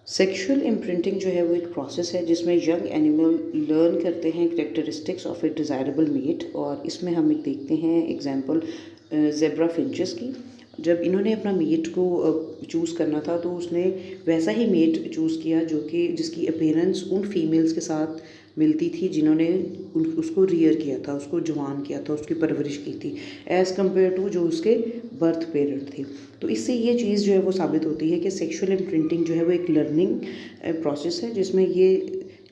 Sexual imprinting जो है वो एक प्रोसेस है जिसमें यंग एनिमल लर्न करते हैं characteristics of a desirable mate. और इसमें हम एक देखते हैं एग्जांपल ज़ेब्रा फिंचेस की। जब इन्होंने अपना मेट को चूज़ करना था तो उसने वैसा ही मेट चूज़ किया जो कि जिसकी अपीयरेंस उन फीमेल्स के साथ मिलती थी जिन्होंने उसको रियर किया था, उसको जवान किया था, उसकी परवरिश की थी, एज़ कम्पेयर टू जो उसके बर्थ पेरेंट थे। तो इससे ये चीज़ जो है वो साबित होती है कि सेक्सुअल इम्प्रिंटिंग जो है वो एक लर्निंग प्रोसेस है जिसमें ये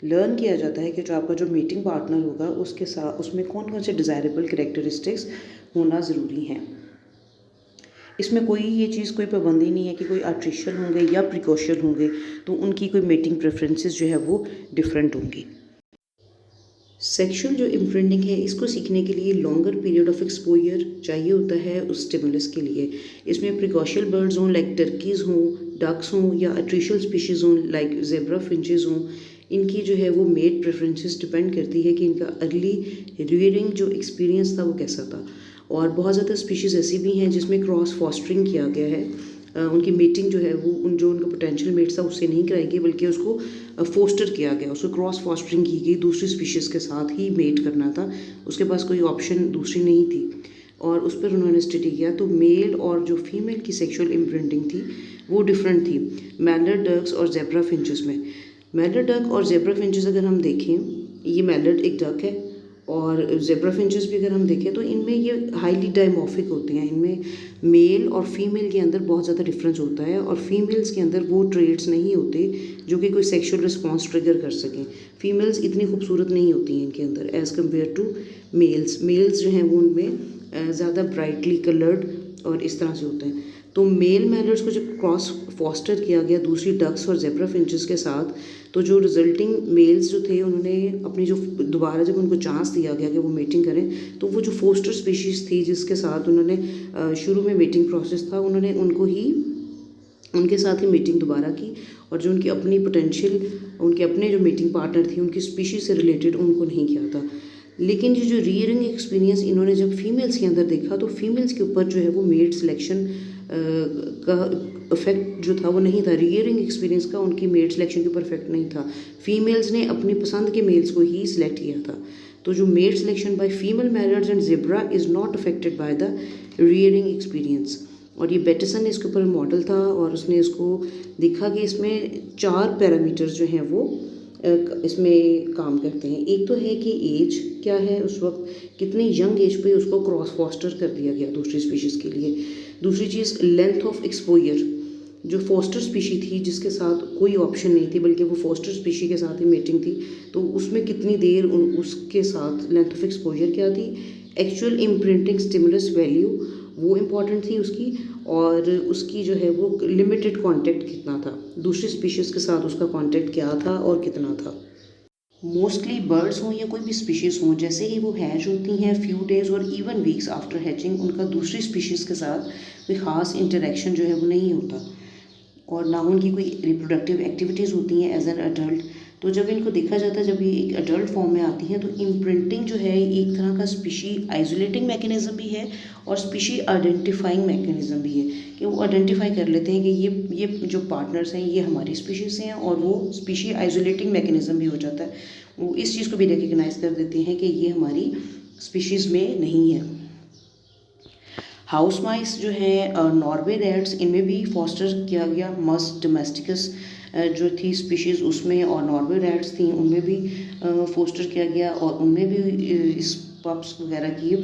लर्न किया जाता है कि जो आपका जो मीटिंग पार्टनर होगा उसके साथ उसमें कौन कौन से डिज़ायरेबल कैरेक्टरिस्टिक्स होना ज़रूरी हैं। इसमें कोई ये चीज़ कोई पाबंदी नहीं है कि कोई आर्टिफिशियल होंगे या प्रिकॉशन होंगे तो उनकी कोई मेटिंग प्रेफरेंसेस जो है वो डिफरेंट होंगी। सेक्सुअल जो इम्प्रिंटिंग है इसको सीखने के लिए लॉन्गर पीरियड ऑफ एक्सपोजर चाहिए होता है उस स्टिमुलस के लिए। इसमें प्रिकॉशियल बर्ड्स हों लाइक टर्कीज़ हों, डक्स हों या आर्टिफिशियल स्पीशीज़ हों लाइक ज़ेब्रा फिंचेस हों, इनकी जो है वो मेट प्रेफरेंसेस डिपेंड करती है कि इनका अर्ली रियरिंग जो एक्सपीरियंस था वो कैसा था। और बहुत ज़्यादा स्पीशीज़ ऐसी भी हैं जिसमें क्रॉस फॉस्टरिंग किया गया है। उनकी मेटिंग जो है वो जो उनका पोटेंशियल मेट था उससे नहीं कराई गई बल्कि उसको फोस्टर किया गया, उसको क्रॉस फॉस्टरिंग की गई, दूसरी स्पीशीज़ के साथ ही मेट करना था, उसके पास कोई ऑप्शन दूसरी नहीं थी और उस पर उन्होंने स्टडी किया। तो मेल और जो फीमेल की सेक्सुअल इम्प्रिंटिंग थी वो डिफरेंट थी मैलर्ड डक्स और ज़ेब्रा फिंचेस में। मैलर्ड डक और ज़ेब्रा फिंचेस अगर हम देखें, ये मैलर्ड एक डक है और ज़ेब्रा फिंचेस भी अगर हम देखें तो इनमें ये हाईली डायमॉर्फिक होते हैं। इनमें मेल और फीमेल के अंदर बहुत ज़्यादा डिफरेंस होता है और फीमेल्स के अंदर वो ट्रेड्स नहीं होते जो कि कोई सेक्सुअल रिस्पॉन्स ट्रिगर कर सकें। फीमेल्स इतनी खूबसूरत नहीं होती हैं इनके अंदर as compare to males. Males जो हैं वो उनमें ज़्यादा ब्राइटली कलर्ड और इस तरह से होते हैं। तो मेल मैलर्स को जब क्रॉस फॉस्टर किया गया दूसरी डक्स और ज़ेब्रा फिंचेस के साथ, तो जो रिजल्टिंग मेल्स जो थे उन्होंने अपनी जो दोबारा जब उनको चांस दिया गया कि वो मेटिंग करें तो वो जो फोस्टर स्पीशीज़ थी जिसके साथ उन्होंने शुरू में मेटिंग प्रोसेस था उन्होंने उनके साथ ही मीटिंग दोबारा की और जो उनकी अपनी पोटेंशियल उनके अपने जो मीटिंग पार्टनर थी उनकी स्पीशीज़ से रिलेटेड उनको नहीं किया था। लेकिन ये जो रीयरिंग एक्सपीरियंस इन्होंने जब फीमेल्स के अंदर देखा तो फीमेल्स के ऊपर जो है वो मेट सिलेक्शन का इफेक्ट जो था वो नहीं था। रीयरिंग एक्सपीरियंस का उनकी मेट सिलेक्शन के ऊपर इफेक्ट नहीं था। फीमेल्स ने अपनी पसंद के मेल्स को ही सिलेक्ट किया था। तो जो mate selection by female mallards and zebra is not affected by the rearing experience. और ये बेटिसन ने इसके ऊपर मॉडल था और उसने इसको देखा कि इसमें 4 पैरामीटर्स जो हैं वो इसमें काम करते हैं। एक तो है कि एज क्या है, उस वक्त कितनी यंग एज पे उसको क्रॉस फॉस्टर कर दिया गया दूसरी स्पीशीज़ के लिए। दूसरी चीज़ लेंथ ऑफ एक्सपोजर, जो फोस्टर स्पीशी थी जिसके साथ कोई ऑप्शन नहीं थी बल्कि वो फोस्टर स्पीशी के साथ ही मेटिंग थी, तो उसमें कितनी देर उसके साथ लेंथ ऑफ एक्सपोजर क्या थी। एक्चुअल इम्प्रिंटिंग स्टिमुलस वैल्यू वो इम्पॉर्टेंट थी उसकी, और उसकी जो है वो लिमिटेड कांटेक्ट कितना था, दूसरी स्पीशीज़ के साथ उसका कांटेक्ट क्या था और कितना था। मोस्टली बर्ड्स हों या कोई भी स्पीशीज़ हों, जैसे ही वो हैच होती हैं फ्यू डेज़ और इवन वीक्स आफ्टर हैचिंग उनका दूसरी स्पीशीज़ के साथ कोई ख़ास इंटरेक्शन जो है वो नहीं होता और ना उनकी कोई रिप्रोडक्टिव एक्टिविटीज़ होती हैं एज एन अडल्ट। तो जब इनको देखा जाता है, जब ये एक अडल्ट फॉर्म में आती हैं तो इम्प्रिंटिंग जो है एक तरह का स्पीशी आइसोलेटिंग मैकेनिज़्म भी है और स्पीशी आइडेंटिफाइंग मैकेनिज़्म भी है कि वो आइडेंटिफाई कर लेते हैं कि ये जो पार्टनर्स हैं ये हमारी स्पीशीज़ से हैं, और वो स्पीशी आइसोलेटिंग मैकेनिज़्म भी हो जाता है। वो इस चीज़ को भी रिकग्नाइज़ कर देते हैं कि ये हमारी स्पीशीज़ में नहीं है। हाउस माइस जो है नॉर्वे रैट्स, इनमें भी फॉस्टर किया गया मस डोमेस्टिकस जो थी स्पीशीज़ उसमें, और नॉर्वे रैट्स थी उनमें भी फोस्टर किया गया और उनमें भी इस पप्स वगैरह की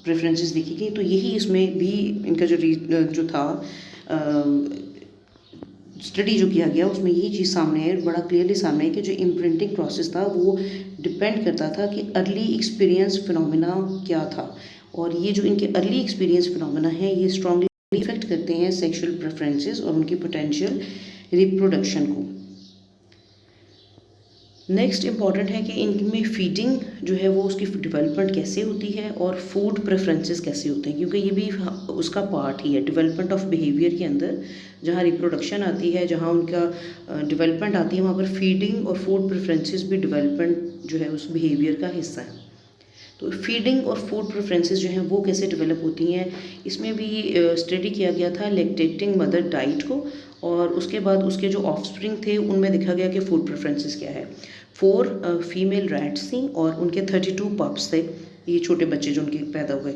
प्रेफरेंसेस देखी गई। तो यही इसमें भी इनका जो था स्टडी जो किया गया उसमें यही चीज़ सामने है, बड़ा क्लियरली सामने है कि जो इम्प्रिंटिंग प्रोसेस था वो डिपेंड करता था कि अर्ली एक्सपीरियंस फिनोमेना क्या था, और ये जो इनके अर्ली एक्सपीरियंस फिनोमेना है ये स्ट्रांगली इफेक्ट करते हैं सेक्सुअल प्रेफरेंसेस और उनकी पोटेंशियल रिप्रोडक्शन को। नेक्स्ट इम्पॉर्टेंट है कि इनमें फीडिंग जो है वो उसकी डेवलपमेंट कैसे होती है और फूड प्रेफरेंसेस कैसे होते हैं, क्योंकि ये भी उसका पार्ट ही है डेवलपमेंट ऑफ बिहेवियर के अंदर। जहाँ रिप्रोडक्शन आती है, जहाँ उनका डेवलपमेंट आती है, वहाँ पर फीडिंग और फूड प्रेफरेंसेस भी डेवलपमेंट जो है उस बिहेवियर का हिस्सा है। तो फीडिंग और फूड प्रेफरेंसेस जो हैं वो कैसे डेवलप होती हैं, इसमें भी स्टडी किया गया था लैक्टेटिंग मदर डाइट को, और उसके बाद उसके जो ऑफस्प्रिंग थे उनमें देखा गया कि फूड प्रेफरेंसेस क्या है। 4 फीमेल रैट्स थी और उनके 32 पप्स थे, ये छोटे बच्चे जो उनके पैदा हुए,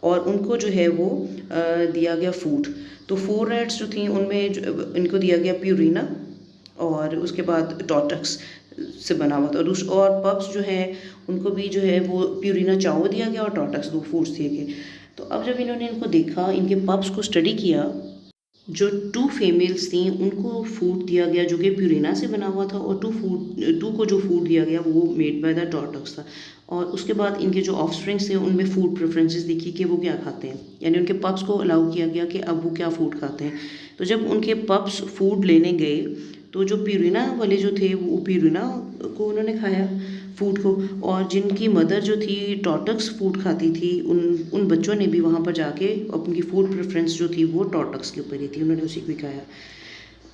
और उनको जो है वो दिया गया फूड। तो 4 रैट्स जो थी उनमें इनको दिया गया प्यूरिना, और उसके बाद टॉटक्स से बना हुआ था, और पप्स जो है उनको भी जो है वो प्यूरिना चावो दिया गया और टॉटक्स 2 फूड्स दिए गए। तो अब जब इन्होंने इनको देखा, इनके पप्स को स्टडी किया, जो 2 फीमेल्स थी उनको फूड दिया गया जो कि प्यूरिना से बना हुआ था, और 2 को जो फूड दिया गया वो मेड बाय द टॉटक्स था। और उसके बाद इनके जो ऑफस्प्रिंग्स थे उनमें फूड प्रेफरेंसेस देखी कि वो क्या खाते हैं, यानी उनके पप्स को अलाउ किया गया कि अब वो क्या फ़ूड खाते हैं। तो जब उनके पप्स फूड लेने गए तो जो प्यूरिना वाले जो थे वो प्यूरिना को उन्होंने खाया फूड को, और जिनकी मदर जो थी टॉटक्स फूड खाती थी उन बच्चों ने भी वहाँ पर जाके अपनी फूड प्रेफरेंस जो थी वो टॉटक्स के ऊपर ही थी, उन्होंने उसी को ही खाया।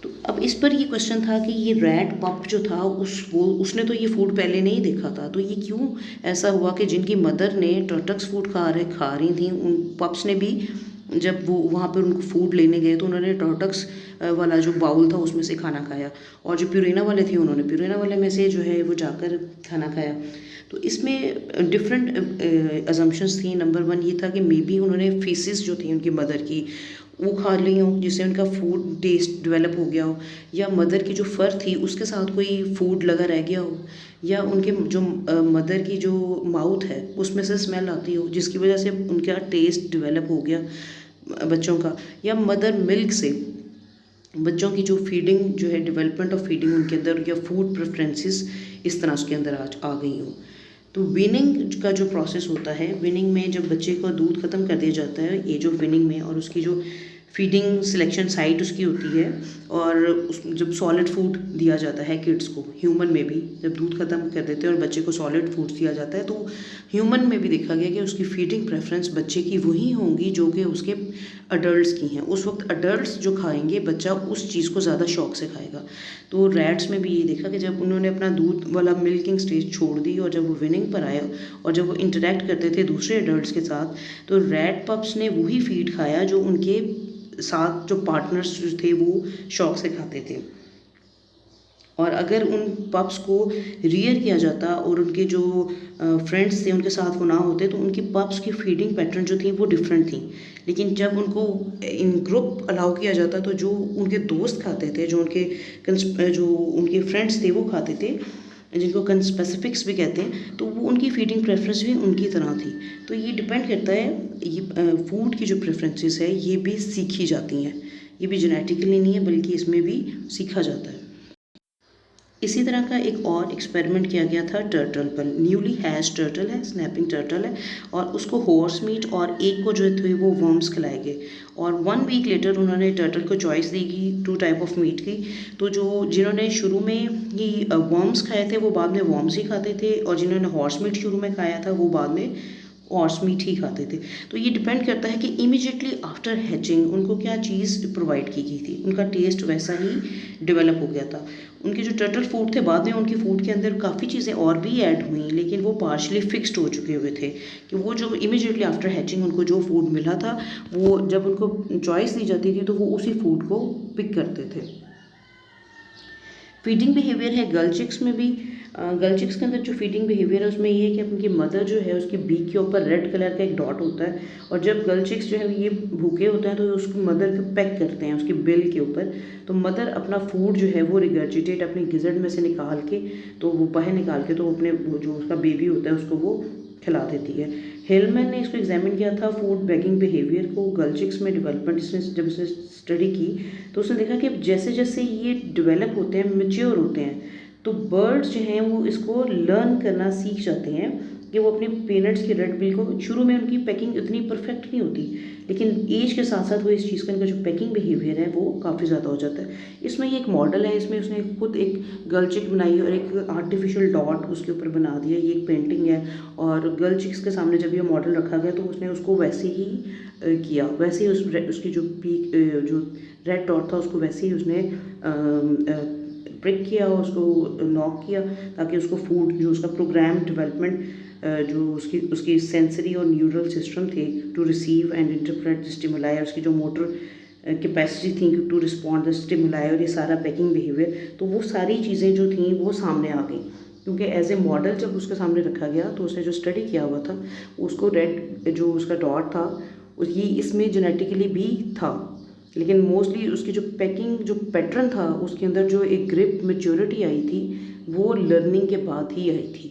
तो अब इस पर ये क्वेश्चन था कि ये रैट पप जो था उसने तो ये फूड पहले नहीं देखा था, तो ये क्यों ऐसा हुआ कि जिनकी मदर ने टॉटक्स फूड खा रही थी, उन पप्स ने भी जब वो वहाँ पर उनको फूड लेने गए तो उन्होंने टॉटक्स वाला जो बाउल था उसमें से खाना खाया, और जो प्यूरिना वाले थे उन्होंने प्यूरिना वाले में से जो है वो जाकर खाना खाया। तो इसमें डिफरेंट अजम्पशंस थी। नंबर 1 ये था कि मे बी उन्होंने फीसिस जो थी उनकी मदर की वो खा ली हो, जिससे उनका फूड टेस्ट डेवलप हो गया हो, या मदर की जो फर थी उसके साथ कोई फूड लगा रह गया हो, या उनके जो मदर की जो माउथ है उसमें से स्मेल आती हो जिसकी वजह से उनका टेस्ट डेवलप हो गया बच्चों का, या मदर मिल्क से बच्चों की जो फीडिंग जो है डेवलपमेंट ऑफ फीडिंग उनके अंदर, या फूड प्रेफरेंसेस इस तरह उसके अंदर आ गई हो। तो विनिंग का जो प्रोसेस होता है, विनिंग में जब बच्चे को दूध ख़त्म कर दिया जाता है एज ऑफ विनिंग में, और उसकी जो फीडिंग सिलेक्शन साइट उसकी होती है, और जब सॉलिड फूड दिया जाता है किड्स को, ह्यूमन में भी जब दूध ख़त्म कर देते हैं और बच्चे को सॉलिड फूड दिया जाता है, तो ह्यूमन में भी देखा गया कि उसकी फीडिंग प्रेफरेंस बच्चे की वही होंगी जो कि उसके अडल्ट्स की हैं। उस वक्त अडल्ट्स जो खाएंगे बच्चा उस चीज़ को ज़्यादा शौक से खाएगा। तो रैट्स में भी ये देखा कि जब उन्होंने अपना दूध वाला मिल्किंग स्टेज छोड़ दी और जब वो विनिंग पर आया और जब वो इंटरेक्ट करते थे दूसरे एडल्ट्स के साथ, तो रैट पप्स ने वही फीड खाया जो उनके साथ जो पार्टनर्स जो थे वो शौक से खाते थे। और अगर उन पप्स को रियर किया जाता और उनके जो फ्रेंड्स थे उनके साथ वो ना होते, तो उनकी पप्स की फीडिंग पैटर्न जो थी वो डिफरेंट थी। लेकिन जब उनको इन ग्रुप अलाउ किया जाता तो जो उनके दोस्त खाते थे, जो उनके फ्रेंड्स थे वो खाते थे, जिनको कंस्पेसिफिक्स भी कहते हैं, तो वो उनकी फीडिंग प्रेफरेंस भी उनकी तरह थी। तो ये डिपेंड करता है, ये फूड की जो प्रेफरेंसेस है ये भी सीखी जाती हैं, ये भी जेनेटिकली नहीं है बल्कि इसमें भी सीखा जाता है। इसी तरह का एक और एक्सपेरिमेंट किया गया था टर्टल पर। न्यूली हैच टर्टल है, स्नैपिंग टर्टल है, और उसको हॉर्स मीट और एक को जो थे वो वर्म्स खिलाए गए, और 1 वीक लेटर उन्होंने टर्टल को चॉइस दी गई 2 टाइप ऑफ मीट की। तो जिन्होंने शुरू में ही वर्म्स खाए थे वो बाद में वर्म्स ही खाते थे, और जिन्होंने हॉर्स मीट शुरू में खाया था वो बाद में हॉर्स मीट ही खाते थे। तो ये डिपेंड करता है कि इमीडिएटली आफ्टर हैचिंग उनको क्या चीज़ प्रोवाइड की गई थी, उनका टेस्ट वैसा ही डेवलप हो गया था। उनके जो टर्टल फूड थे बाद में उनके फूड के अंदर काफ़ी चीज़ें और भी ऐड हुई, लेकिन वो पार्शली फिक्स्ड हो चुके हुए थे कि वो जो इमीडिएटली आफ्टर हैचिंग उनको जो फूड मिला था वो जब उनको चॉइस दी जाती थी तो वो उसी फूड को पिक करते थे। फीडिंग बिहेवियर है गर्ल चिक्स में भी। गर्ल चिक्स के अंदर जो फीडिंग बिहेवियर है उसमें ये है कि उनकी मदर जो है उसकी बीक के ऊपर रेड कलर का एक डॉट होता है, और जब गर्ल चिक्स जो है ये भूखे होते हैं तो उसको मदर को पैक करते हैं उसकी बिल के ऊपर। तो मदर अपना फूड जो है वो रिगर्जिटेट अपनी गिजट में से निकाल के, तो वो बाहर निकाल के तो अपने जो उसका बेबी होता है उसको वो खिला देती है। हेलमैन ने इसको एग्जामिन किया था फूड बैगिंग बिहेवियर को गर्ल चिक्स में डेवलपमेंट, जब इसने स्टडी की तो उसने देखा कि जैसे जैसे ये डेवलप होते हैं, मैच्योर होते हैं, तो बर्ड्स जो हैं वो इसको लर्न करना सीख जाते हैं कि वो अपने पेरेंट्स के रेड बिल को, शुरू में उनकी पैकिंग इतनी परफेक्ट नहीं होती, लेकिन एज के साथ साथ वो इस चीज़ का इनका जो पैकिंग बिहेवियर है वो काफ़ी ज़्यादा हो जाता है। इसमें ये एक मॉडल है, इसमें उसने खुद एक गर्ल चिक बनाई और एक आर्टिफिशियल डॉट उसके ऊपर बना दिया, ये एक पेंटिंग है, और गर्ल चिक्स के सामने जब ये मॉडल रखा गया तो उसने उसको वैसे ही किया, वैसे ही उसकी जो जो रेड डॉट था उसको वैसे ही उसने प्रिक किया और उसको नॉक किया ताकि उसको फूड जो उसका प्रोग्राम डेवलपमेंट जो उसकी सेंसरी और न्यूरल सिस्टम थे to receive and interpret stimuli, उसकी जो मोटर कैपेसिटी थी टू रिस्पॉन्ड द स्टिमुलाई, और ये सारा पैकिंग बिहेवियर, तो वो सारी चीज़ें जो थी वो सामने आ गई। क्योंकि एज ए मॉडल जब उसके सामने रखा गया तो उसने जो स्टडी किया हुआ था उसको रेड जो उसका डॉट था ये इसमें जेनेटिकली भी था, लेकिन मोस्टली उसकी जो पैकिंग जो पैटर्न था उसके अंदर जो एक ग्रिप मैच्योरिटी आई थी वो लर्निंग के बाद ही आई थी।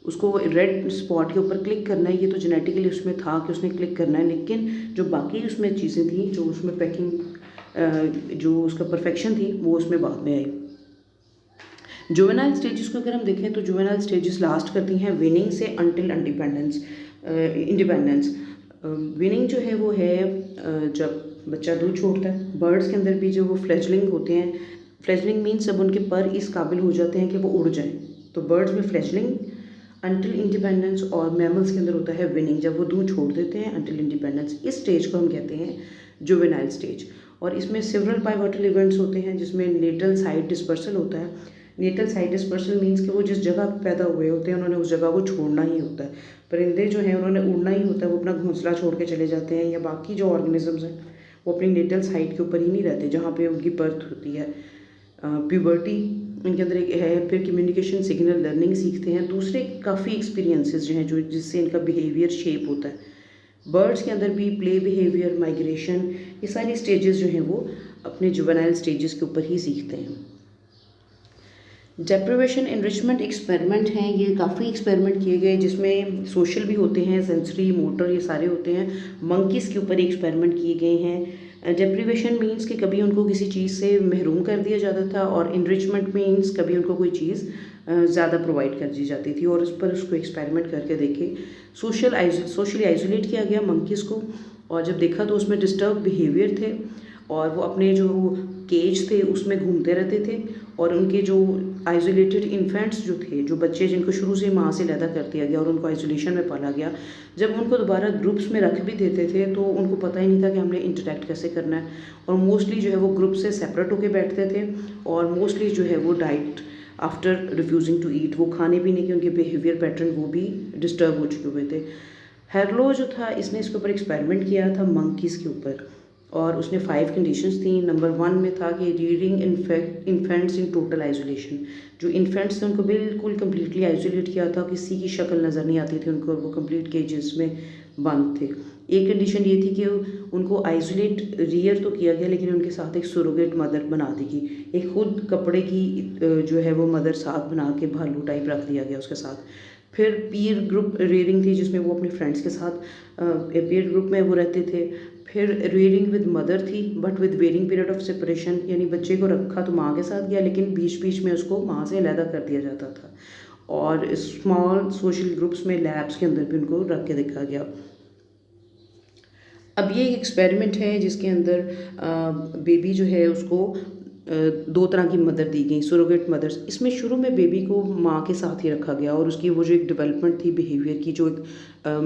उसको रेड स्पॉट के ऊपर क्लिक करना है, ये तो जेनेटिकली उसमें था कि उसने क्लिक करना है, लेकिन जो बाकी उसमें चीज़ें थी, जो उसमें पैकिंग जो उसका परफेक्शन थी वो उसमें बाद में आई। जुवेनाइल स्टेजेस को अगर हम देखें तो जुवेनाइल स्टेजेस लास्ट करती हैं विनिंग से अनटिल इंडिपेंडेंस। विनिंग जो है वो है जब बच्चा दूध छोड़ता है। बर्ड्स के अंदर भी जो वो फ्लेजलिंग होते हैं, फ्लेजलिंग मीन्स जब उनके पर इस काबिल हो जाते हैं कि वो उड़ जाएं, तो बर्ड्स में फ्लेजलिंग अनटिल इंडिपेंडेंस, और मैमल्स के अंदर होता है विनिंग जब वो दूध छोड़ देते हैं अनटिल इंडिपेंडेंस। इस स्टेज को हम कहते हैं जुवेनाइल स्टेज, और इसमें सेवरल पाइवोटल इवेंट्स होते हैं जिसमें नेटल साइड डिस्पर्सल होता है। नेटल साइड डिस्पर्सल मीन्स कि वो जिस जगह पैदा हुए होते हैं उन्होंने उस जगह को छोड़ना ही होता है। परिंदे जो हैं उन्होंने उड़ना ही होता है, वो अपना घोंसला छोड़ के चले जाते हैं, या बाकी जो ऑर्गेनिजम्स हैं वो अपनी नेटल साइड के ऊपर ही नहीं रहते जहाँ पे उनकी बर्थ होती है। प्यूबर्टी इनके अंदर एक है, फिर कम्युनिकेशन सिग्नल लर्निंग सीखते हैं, दूसरे काफ़ी एक्सपीरियंसेस जो हैं जो जिससे इनका बिहेवियर शेप होता है। बर्ड्स के अंदर भी प्ले बिहेवियर, माइग्रेशन, ये सारी स्टेजेस जो हैं वो अपने जुवेनाइल स्टेजेस के ऊपर ही सीखते हैं। डेप्रिवेशन एनरिचमेंट एक्सपेरिमेंट हैं, ये काफ़ी एक्सपेरिमेंट किए गए जिसमें सोशल भी होते हैं, सेंसरी, मोटर, ये सारे होते हैं। मंकीज़ के ऊपर एक्सपेरिमेंट किए गए हैं। डेप्रिवेशन मीन्स कि कभी उनको किसी चीज़ से महरूम कर दिया जाता था, और इनरिचमेंट मीन्स कभी उनको कोई चीज़ ज़्यादा प्रोवाइड कर दी जाती थी, और उस पर उसको एक्सपेरिमेंट करके देखे। सोशली आइसोलेट किया गया मंकीज़ को, और जब देखा तो उसमें डिस्टर्ब बिहेवियर थे, और वो अपने जो केज थे उसमें घूमते रहते थे, और उनके जो आइसोलेटेड इन्फेंट्स जो थे, जो बच्चे जिनको शुरू से माँ से लैदा कर दिया गया और उनको आइसोलेशन में पाला गया, जब उनको दोबारा ग्रुप्स में रख भी देते थे तो उनको पता ही नहीं था कि हमने इंटरेक्ट कैसे करना है, और मोस्टली जो है वो ग्रुप से सेपरेट होकर बैठते थे, और मोस्टली जो है वो diet after refusing to eat, वो खाने पीने के उनके बिहेवियर पैटर्न वो भी डिस्टर्ब हो चुके हुए थे। हेरलो जो था इसने इसके ऊपर एक्सपेरिमेंट किया था मंकीज़ के ऊपर, और उसने 5 कंडीशंस थी। नंबर 1 में था कि reading infants in total isolation, जो इन्फेंट्स थे उनको बिल्कुल कम्प्लीटली आइसोलेट किया था, किसी की शक्ल नज़र नहीं आती थी उनको, और वो कम्प्लीट केजेस में बंद थे। एक कंडीशन ये थी कि उनको आइसोलेट रियर तो किया गया, लेकिन उनके साथ एक सुरोगेट मदर बना दी गई, एक खुद कपड़े की जो है वो मदर साथ बना के भालू टाइप रख दिया गया उसके साथ। फिर पीयर ग्रुप रेयरिंग थी जिसमें वो अपने फ्रेंड्स के साथ पीयर ग्रुप में वो रहते थे। फिर रेयरिंग विद मदर थी but with varying period of separation, यानी बच्चे को रखा तो माँ के साथ गया, लेकिन बीच बीच में उसको माँ से अलहदा कर दिया जाता था, और स्मॉल सोशल ग्रुप्स में लैब्स के अंदर भी उनको रख के देखा गया। अब ये एक एक्सपेरिमेंट है जिसके अंदर बेबी जो है उसको 2 तरह की मदर दी गई, सुरोगेट मदर्स। इसमें शुरू में बेबी को माँ के साथ ही रखा गया, और उसकी वो जो एक डेवलपमेंट थी बिहेवियर की, जो एक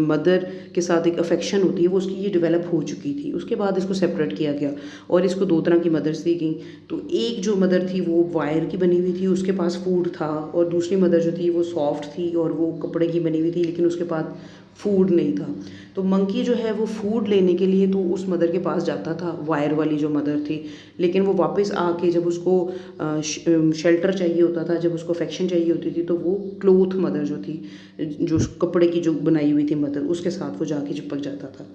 मदर के साथ एक अफेक्शन होती है वो उसकी ये डेवलप हो चुकी थी। उसके बाद इसको सेपरेट किया गया और इसको 2 तरह की मदर्स दी गई। तो एक जो मदर थी वो वायर की बनी हुई थी, उसके पास फूड था, और दूसरी मदर जो थी वो सॉफ्ट थी और वो कपड़े की बनी हुई थी, लेकिन उसके पास फूड नहीं था। तो मंकी जो है वो फूड लेने के लिए तो उस मदर के पास जाता था, वायर वाली जो मदर थी, लेकिन वो वापस आके जब उसको शेल्टर चाहिए होता था, जब उसको अफेक्शन चाहिए होती थी, तो वो क्लोथ मदर जो थी, जो कपड़े की जो बनाई हुई थी मदर, उसके साथ वो जाके चिपक जाता था।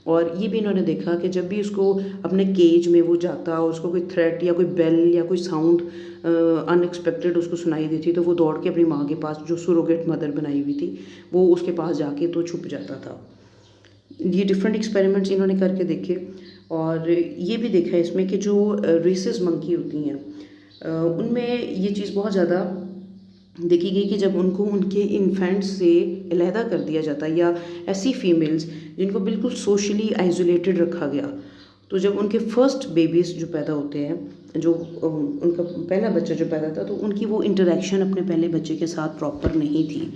और ये भी इन्होंने देखा कि जब भी उसको अपने केज में वो जाता और उसको कोई थ्रेट या कोई बेल या कोई साउंड अनएक्सपेक्टेड उसको सुनाई देती, तो वो दौड़ के अपनी माँ के पास, जो सुरोगेट मदर बनाई हुई थी, वो उसके पास जाके तो छुप जाता था। ये डिफरेंट एक्सपेरिमेंट्स इन्होंने करके देखे, और ये भी देखा इसमें कि जो रेसेस मंकी होती हैं उनमें ये चीज़ बहुत ज़्यादा देखी गई कि जब उनको उनके इन्फेंट्स से अलहदा कर दिया जाता है, या ऐसी फीमेल्स जिनको बिल्कुल सोशली आइसोलेटेड रखा गया, तो जब उनके फर्स्ट बेबीज़ जो पैदा होते हैं, जो उनका पहला बच्चा जो पैदा था, तो उनकी वो इंटरेक्शन अपने पहले बच्चे के साथ प्रॉपर नहीं थी।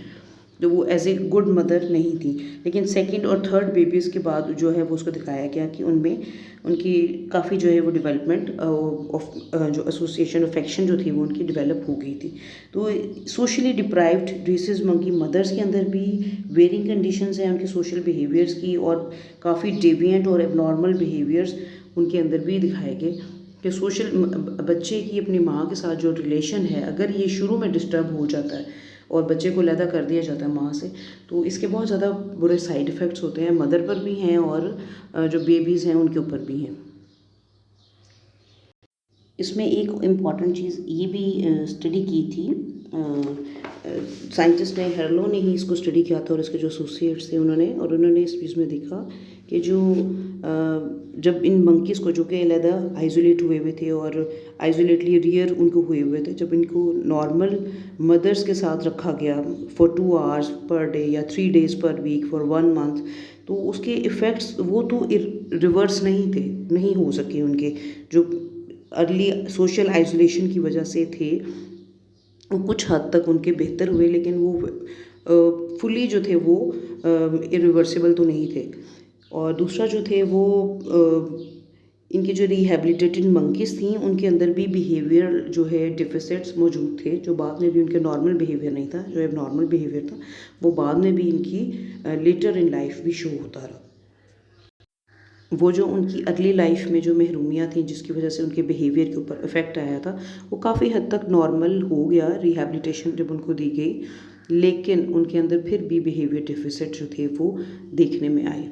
जो वो एज ए गुड मदर नहीं थी। लेकिन सेकंड और थर्ड बेबीज़ के बाद जो है वो उसको दिखाया गया कि उनमें उनकी काफ़ी जो है वो डेवलपमेंट ऑफ जो एसोसिएशन अफेक्शन जो थी वो उनकी डेवलप हो गई थी। तो सोशली डिप्राइव्ड ड्रेसिस मंकी मदर्स के अंदर भी वेरिंग कंडीशंस हैं उनके सोशल बिहेवियर्स की, और काफ़ी डेविएंट और एबनॉर्मल बिहेवियर्स उनके अंदर भी दिखाए गए कि सोशल बच्चे की अपनी माँ के साथ जो रिलेशन है, अगर ये शुरू में डिस्टर्ब हो जाता है और बच्चे को अलहदा कर दिया जाता है माँ से, तो इसके बहुत ज़्यादा बुरे साइड इफ़ेक्ट्स होते हैं, मदर पर भी हैं और जो बेबीज़ हैं उनके ऊपर भी हैं। इसमें एक इम्पॉर्टेंट चीज़ ये भी स्टडी की थी, साइंटिस्ट ने हेरलो ने ही इसको स्टडी किया था और इसके जो एसोसिएट्स थे उन्होंने इस चीज़ में देखा कि जो जब इन मंकीज़ को जो कि अलहदा आइसोलेट हुए हुए थे और आइसोलेटली रियर उनको हुए हुए थे, जब इनको नॉर्मल मदर्स के साथ रखा गया फॉर 2 आवर्स पर डे या 3 डेज़ पर वीक फॉर 1 मंथ, तो उसके इफ़ेक्ट्स वो तो रिवर्स नहीं हो सके उनके, जो अर्ली सोशल आइसोलेशन की वजह से थे, वो कुछ हद तक उनके बेहतर हुए, लेकिन वो फुली जो थे वो इरिवर्सिबल तो नहीं थे। और दूसरा जो थे वो इनके जो रिहैबिलिटेटेड मंकीज़ थी उनके अंदर भी बिहेवियर जो है डिफिसिट्स मौजूद थे, जो बाद में भी उनके नॉर्मल बिहेवियर नहीं था, जो एबनॉर्मल बिहेवियर था वो बाद में भी इनकी लेटर इन लाइफ भी शो होता रहा। वो जो उनकी अर्ली लाइफ में जो महरूमियाँ थी जिसकी वजह से उनके बिहेवियर के ऊपर इफ़ेक्ट आया था, वो काफ़ी हद तक नॉर्मल हो गया रिहैबिलिटेशन जब उनको दी गई, लेकिन उनके अंदर फिर भी बिहेवियर डिफिसिट जो थे वो देखने में आए।